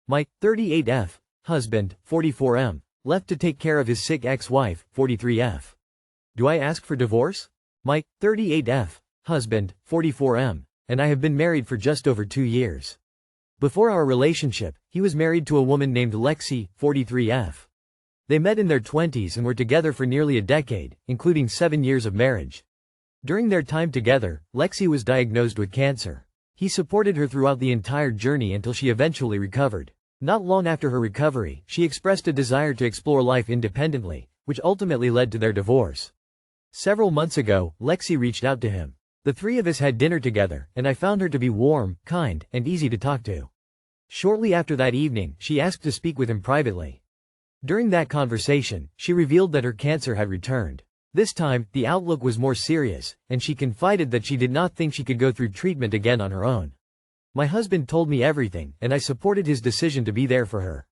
My 38F husband, 44M, left to take care of his sick ex-wife, 43F. Do I ask for divorce? My 38F husband, 44M, and I have been married for just over 2 years. Before our relationship, he was married to a woman named Lexi, 43F. They met in their 20s and were together for nearly a decade, including 7 years of marriage. During their time together, Lexi was diagnosed with cancer. He supported her throughout the entire journey until she eventually recovered. Not long after her recovery, she expressed a desire to explore life independently, which ultimately led to their divorce. Several months ago, Lexi reached out to him. The three of us had dinner together, and I found her to be warm, kind, and easy to talk to. Shortly after that evening, she asked to speak with him privately. During that conversation, she revealed that her cancer had returned. This time, the outlook was more serious, and she confided that she did not think she could go through treatment again on her own. My husband told me everything, and I supported his decision to be there for her.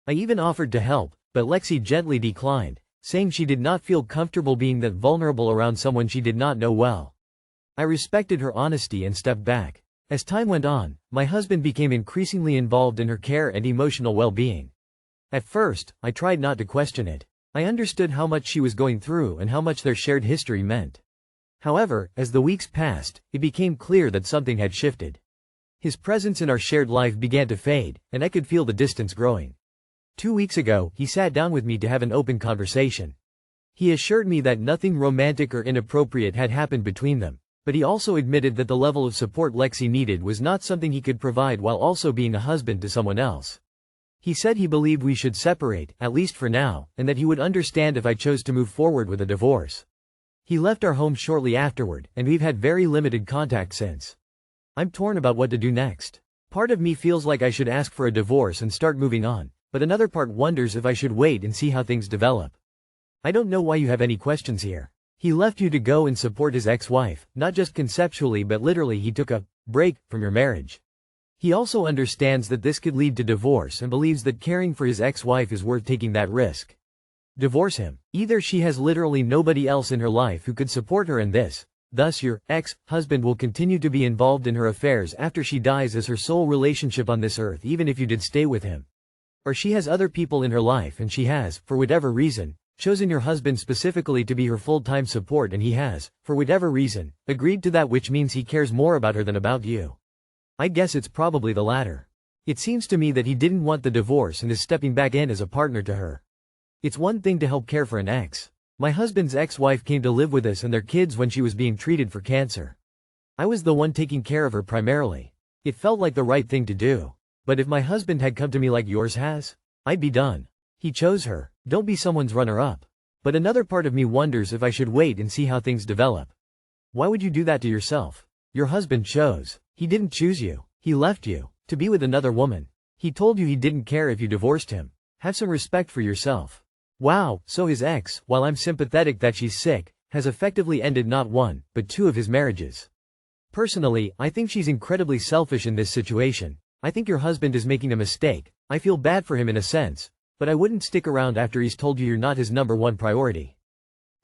I even offered to help, but Lexi gently declined, saying she did not feel comfortable being that vulnerable around someone she did not know well. I respected her honesty and stepped back. As time went on, my husband became increasingly involved in her care and emotional well-being. At first, I tried not to question it. I understood how much she was going through and how much their shared history meant. However, as the weeks passed, it became clear that something had shifted. His presence in our shared life began to fade, and I could feel the distance growing. 2 weeks ago, he sat down with me to have an open conversation. He assured me that nothing romantic or inappropriate had happened between them, but he also admitted that the level of support Lexi needed was not something he could provide while also being a husband to someone else. He said he believed we should separate, at least for now, and that he would understand if I chose to move forward with a divorce. He left our home shortly afterward, and we've had very limited contact since. I'm torn about what to do next. Part of me feels like I should ask for a divorce and start moving on, but another part wonders if I should wait and see how things develop. I don't know why you have any questions here. He left you to go and support his ex-wife, not just conceptually but literally. He took a break from your marriage. He also understands that this could lead to divorce and believes that caring for his ex-wife is worth taking that risk. Divorce him. Either she has literally nobody else in her life who could support her, and thus your ex-husband will continue to be involved in her affairs after she dies as her sole relationship on this earth, even if you did stay with him. Or she has other people in her life and she has, for whatever reason, chosen your husband specifically to be her full-time support, and he has, for whatever reason, agreed to that, which means he cares more about her than about you. I guess it's probably the latter. It seems to me that he didn't want the divorce and is stepping back in as a partner to her. It's one thing to help care for an ex. My husband's ex-wife came to live with us and their kids when she was being treated for cancer. I was the one taking care of her primarily. It felt like the right thing to do. But if my husband had come to me like yours has, I'd be done. He chose her. Don't be someone's runner-up. But another part of me wonders if I should wait and see how things develop. Why would you do that to yourself? Your husband chose. He didn't choose you. He left you to be with another woman. He told you he didn't care if you divorced him. Have some respect for yourself. Wow, so his ex, while I'm sympathetic that she's sick, has effectively ended not one, but 2 of his marriages. Personally, I think she's incredibly selfish in this situation. I think your husband is making a mistake. I feel bad for him in a sense, but I wouldn't stick around after he's told you you're not his #1 priority.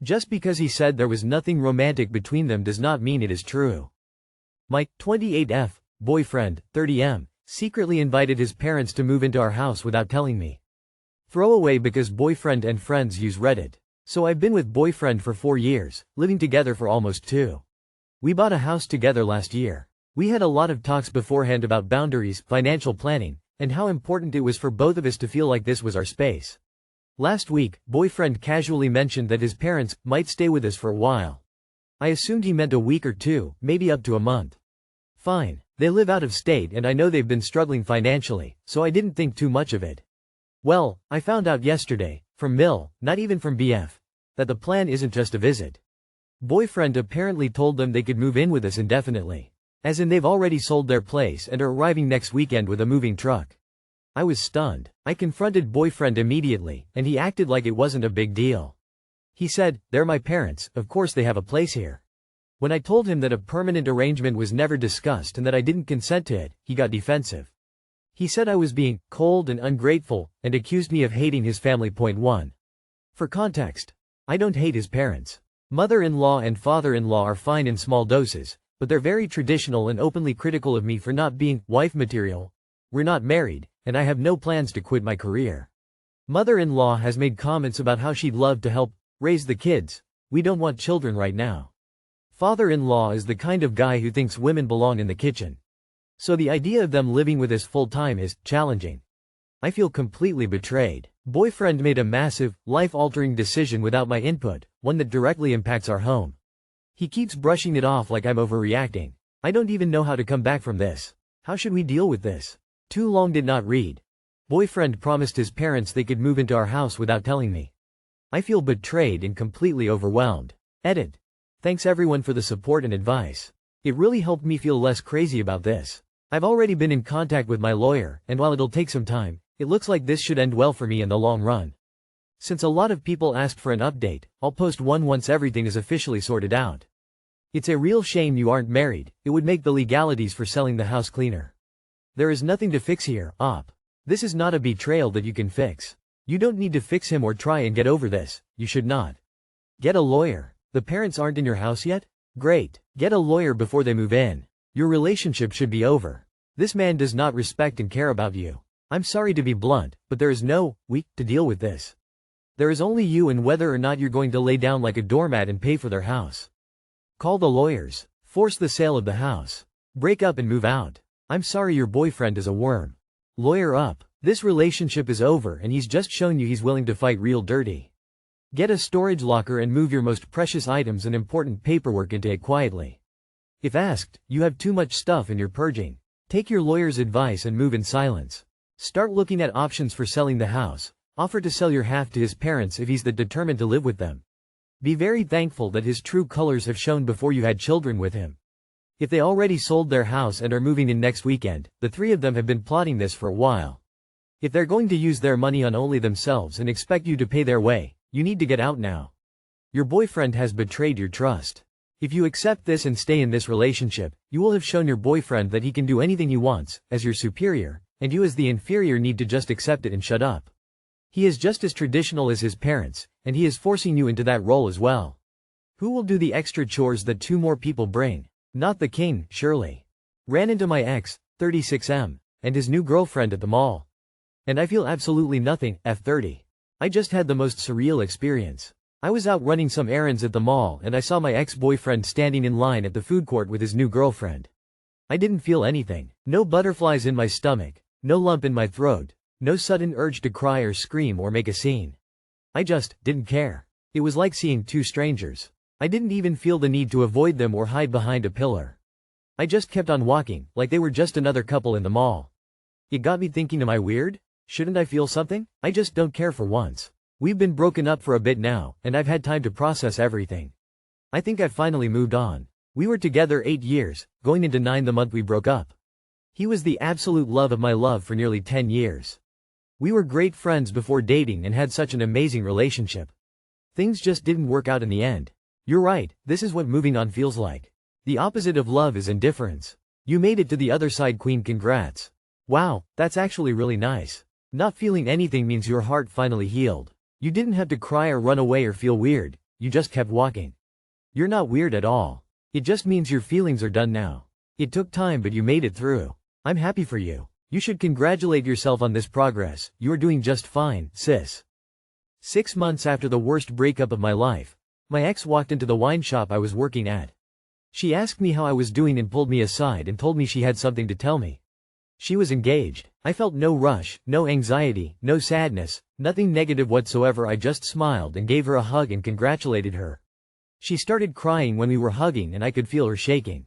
Just because he said there was nothing romantic between them does not mean it is true. My 28F boyfriend, 30M, secretly invited his parents to move into our house without telling me. Throwaway because boyfriend and friends use Reddit. So I've been with boyfriend for 4 years, living together for almost 2. We bought a house together last year. We had a lot of talks beforehand about boundaries, financial planning, and how important it was for both of us to feel like this was our space. Last week, boyfriend casually mentioned that his parents might stay with us for a while. I assumed he meant a week or 2, maybe up to a month. Fine. They live out of state and I know they've been struggling financially, so I didn't think too much of it. Well, I found out yesterday, from Mill, not even from BF, that the plan isn't just a visit. Boyfriend apparently told them they could move in with us indefinitely. As in they've already sold their place and are arriving next weekend with a moving truck. I was stunned. I confronted boyfriend immediately, and he acted like it wasn't a big deal. He said, "They're my parents, of course they have a place here." When I told him that a permanent arrangement was never discussed and that I didn't consent to it, he got defensive. He said I was being cold and ungrateful, and accused me of hating his family. Point 1. For context, I don't hate his parents. Mother-in-law and father-in-law are fine in small doses, but they're very traditional and openly critical of me for not being wife material. We're not married, and I have no plans to quit my career. Mother-in-law has made comments about how she'd love to help raise the kids. We don't want children right now. Father-in-law is the kind of guy who thinks women belong in the kitchen. So the idea of them living with us full-time is challenging. I feel completely betrayed. Boyfriend made a massive, life-altering decision without my input, one that directly impacts our home. He keeps brushing it off like I'm overreacting. I don't even know how to come back from this. How should we deal with this? Too long did not read. Boyfriend promised his parents they could move into our house without telling me. I feel betrayed and completely overwhelmed. Edit. Thanks everyone for the support and advice. It really helped me feel less crazy about this. I've already been in contact with my lawyer, and while it'll take some time, it looks like this should end well for me in the long run. Since a lot of people asked for an update, I'll post one once everything is officially sorted out. It's a real shame you aren't married. It would make the legalities for selling the house cleaner. There is nothing to fix here, op. This is not a betrayal that you can fix. You don't need to fix him or try and get over this. You should not. Get a lawyer. The parents aren't in your house yet? Great. Get a lawyer before they move in. Your relationship should be over. This man does not respect and care about you. I'm sorry to be blunt, but there is no we to deal with this. There is only you and whether or not you're going to lay down like a doormat and pay for their house. Call the lawyers. Force the sale of the house. Break up and move out. I'm sorry your boyfriend is a worm. Lawyer up. This relationship is over and he's just shown you he's willing to fight real dirty. Get a storage locker and move your most precious items and important paperwork into it quietly. If asked, you have too much stuff and you're purging. Take your lawyer's advice and move in silence. Start looking at options for selling the house. Offer to sell your half to his parents if he's that determined to live with them. Be very thankful that his true colors have shown before you had children with him. If they already sold their house and are moving in next weekend, the three of them have been plotting this for a while. If they're going to use their money on only themselves and expect you to pay their way, you need to get out now. Your boyfriend has betrayed your trust. If you accept this and stay in this relationship, you will have shown your boyfriend that he can do anything he wants, as your superior, and you as the inferior need to just accept it and shut up. He is just as traditional as his parents, and he is forcing you into that role as well. Who will do the extra chores that two more people bring? Not the king, surely. Ran into my ex, 36M, and his new girlfriend at the mall. And I feel absolutely nothing, F30. I just had the most surreal experience. I was out running some errands at the mall and I saw my ex-boyfriend standing in line at the food court with his new girlfriend. I didn't feel anything. No butterflies in my stomach, no lump in my throat, no sudden urge to cry or scream or make a scene. I just didn't care. It was like seeing two strangers. I didn't even feel the need to avoid them or hide behind a pillar. I just kept on walking, like they were just another couple in the mall. It got me thinking, am I weird? Shouldn't I feel something? I just don't care for once. We've been broken up for a bit now, and I've had time to process everything. I think I've finally moved on. We were together 8 years, going into 9 the month we broke up. He was the absolute love of my love for nearly 10 years. We were great friends before dating and had such an amazing relationship. Things just didn't work out in the end. You're right, this is what moving on feels like. The opposite of love is indifference. You made it to the other side, queen, congrats. Wow, that's actually really nice. Not feeling anything means your heart finally healed. You didn't have to cry or run away or feel weird, you just kept walking. You're not weird at all. It just means your feelings are done now. It took time but you made it through. I'm happy for you. You should congratulate yourself on this progress, you're doing just fine, sis. 6 months after the worst breakup of my life, my ex walked into the wine shop I was working at. She asked me how I was doing and pulled me aside and told me she had something to tell me. She was engaged. I felt no rush, no anxiety, no sadness, nothing negative whatsoever. I just smiled and gave her a hug and congratulated her. She started crying when we were hugging and I could feel her shaking.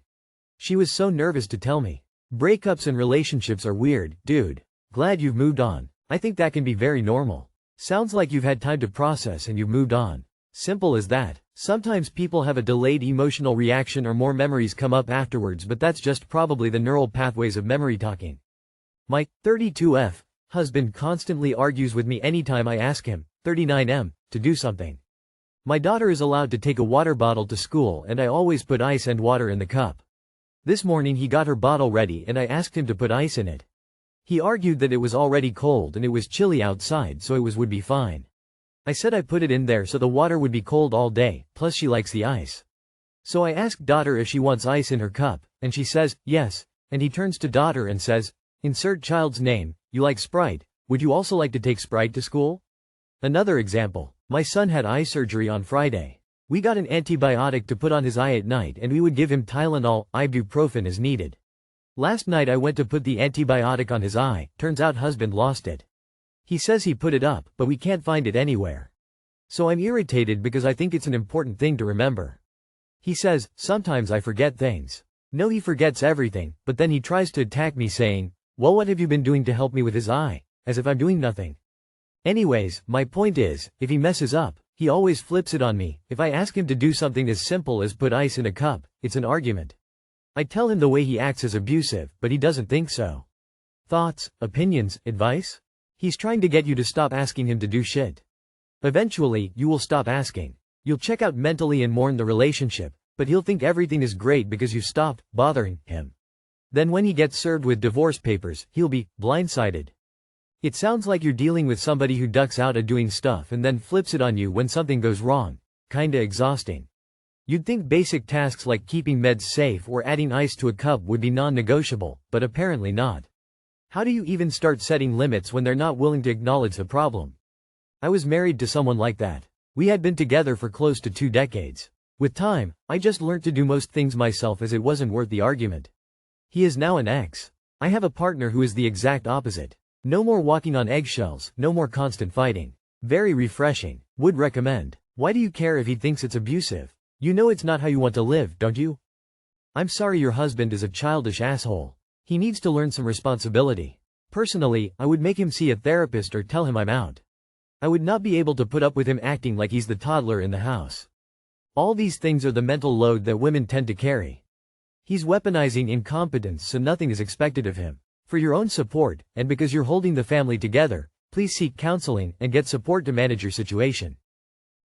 She was so nervous to tell me. Breakups and relationships are weird, dude. Glad you've moved on. I think that can be very normal. Sounds like you've had time to process and you've moved on. Simple as that. Sometimes people have a delayed emotional reaction or more memories come up afterwards, but that's just probably the neural pathways of memory talking. My 32F husband constantly argues with me anytime I ask him, 39M, to do something. My daughter is allowed to take a water bottle to school and I always put ice and water in the cup. This morning he got her bottle ready and I asked him to put ice in it. He argued that it was already cold and it was chilly outside so would be fine. I said I put it in there so the water would be cold all day, plus she likes the ice. So I asked daughter if she wants ice in her cup, and she says, yes, and he turns to daughter and says, insert child's name, You like Sprite? Would you also like to take Sprite to school? Another example. My son had eye surgery on Friday. We got an antibiotic to put on his eye at night and we would give him Tylenol, ibuprofen as needed. Last night I went to put the antibiotic on his eye, turns out husband lost it. He says he put it up, but we can't find it anywhere. So I'm irritated because I think it's an important thing to remember. He says, sometimes I forget things. No, he forgets everything, but then he tries to attack me saying, well, what have you been doing to help me with his eye? As if I'm doing nothing. Anyways, my point is, if he messes up, he always flips it on me. If I ask him to do something as simple as put ice in a cup, it's an argument. I tell him the way he acts is abusive, but he doesn't think so. Thoughts, opinions, advice? He's trying to get you to stop asking him to do shit. Eventually, you will stop asking. You'll check out mentally and mourn the relationship, but he'll think everything is great because you stopped bothering him. Then when he gets served with divorce papers, he'll be blindsided. It sounds like you're dealing with somebody who ducks out of doing stuff and then flips it on you when something goes wrong. Kinda exhausting. You'd think basic tasks like keeping meds safe or adding ice to a cup would be non-negotiable, but apparently not. How do you even start setting limits when they're not willing to acknowledge the problem? I was married to someone like that. We had been together for close to 2 decades. With time, I just learned to do most things myself as it wasn't worth the argument. He is now an ex. I have a partner who is the exact opposite. No more walking on eggshells, no more constant fighting. Very refreshing. Would recommend. Why do you care if he thinks it's abusive? You know it's not how you want to live, don't you? I'm sorry your husband is a childish asshole. He needs to learn some responsibility. Personally, I would make him see a therapist or tell him I'm out. I would not be able to put up with him acting like he's the toddler in the house. All these things are the mental load that women tend to carry. He's weaponizing incompetence so nothing is expected of him. For your own support, and because you're holding the family together, please seek counseling and get support to manage your situation.